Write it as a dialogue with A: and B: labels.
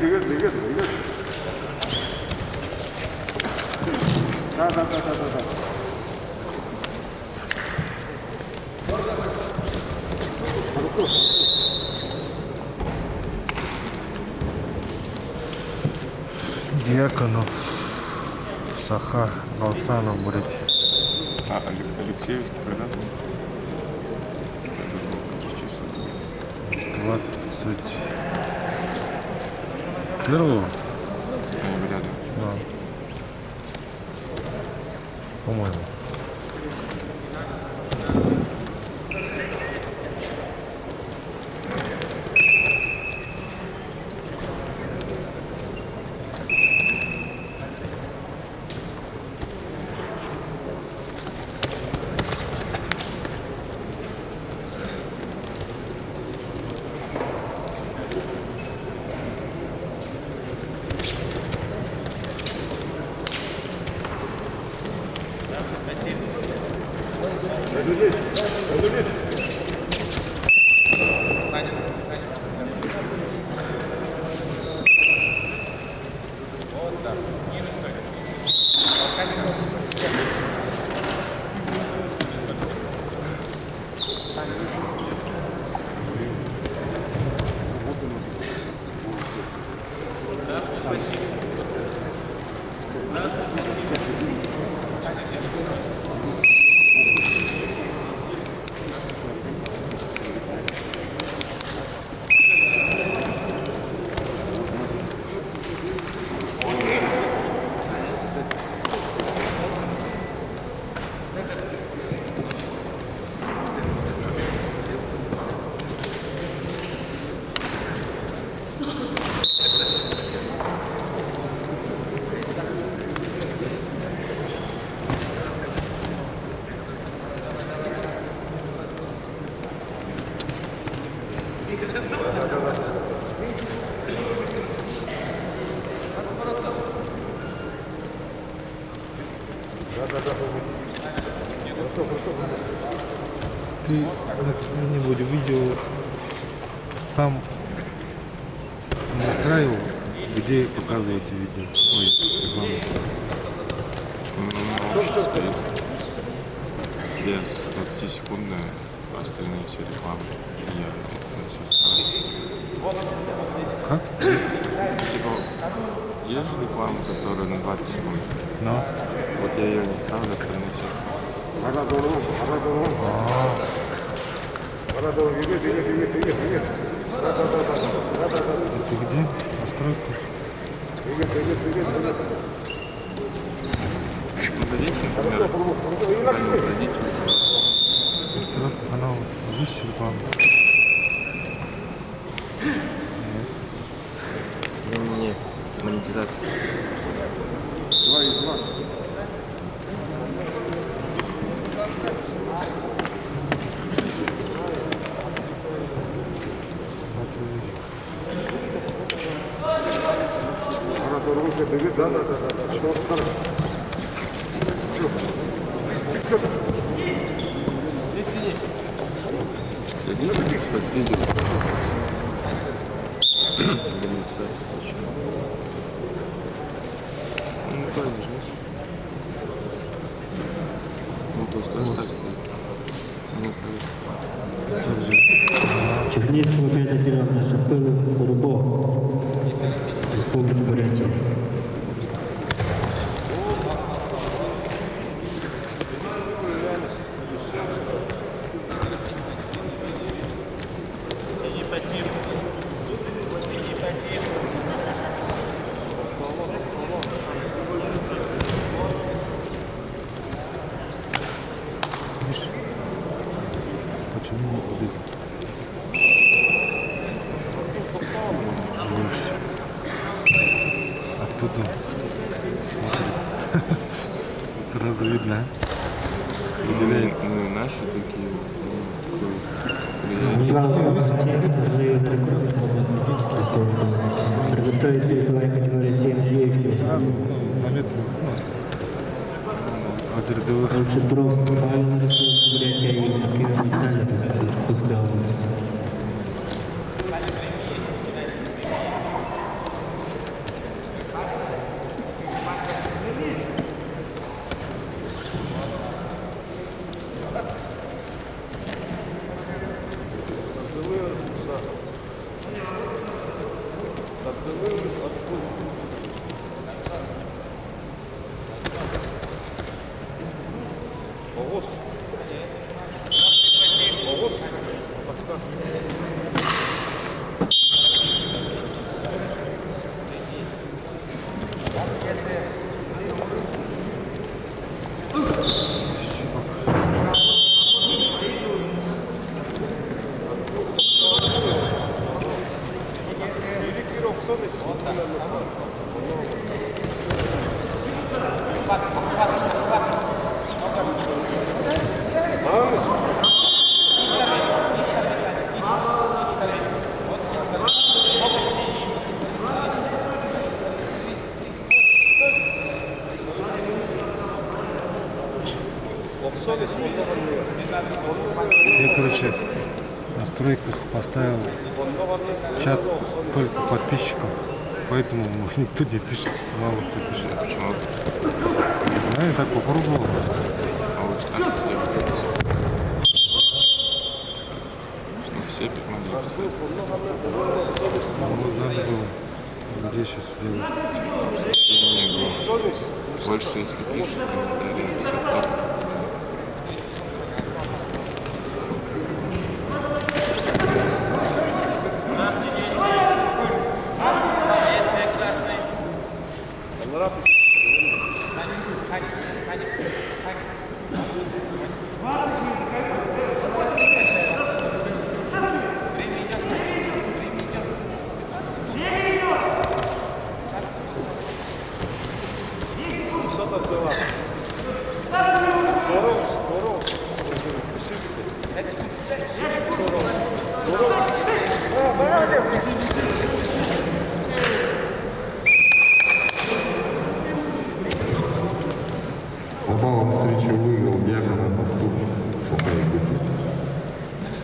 A: двигай. Да.
B: Дьяконов, Саха, Галсанов, блядь.
C: А Алексеевский когда был? Каких часов?
B: 21-го?
C: Ноября, да?
B: Да. По-моему. Ты где-нибудь видео сам настраивал, где показываете видео? Ой, рекламу.
C: Общий стоит. Без 20-секундная, остальные все рекламы. И я на все ставлю.
B: Как?
C: Типа, есть же реклама, которая на 20 секунд.
B: Но.
C: Вот я ее не ставлю, остальные все ставлю.
A: Двигай.
B: Это где? Настройку?
C: Ну, дадите, например, канал дадите.
B: Настройку канала. Есть рекламу?
C: Не, монетизация.
A: 2. Да.
C: Дадите, как видео. Монетизация точно. Ну, правильно же. Ну, то есть тоже так стоит. Ну,
D: Чехлийского пятого Шапыла Рубов, Республика Бурятия.
B: Почему вот это? Оттуда. Сразу видно, выделяется.
C: ну, наши такие,
D: Главный пациент уже Республика Бурятия. Подготовить весовая категория 7-9
B: Сразу заметно. От рядовых.
D: Александровский район Республики Бурятия и такие медали достают. Пускай.
B: Я, короче, в настройках поставил чат только подписчиков, поэтому никто не пишет, мало кто пишет.
C: А почему?
B: Не знаю, так попробовал.
C: А вы ставите сделать? Что все могли писать.
B: Ну, вот надо было. Где сейчас сделать?
C: Обсуждение было. Больше, если пишут комментарии, всех топ.
E: Попал в встречу, выиграл Дьяконов.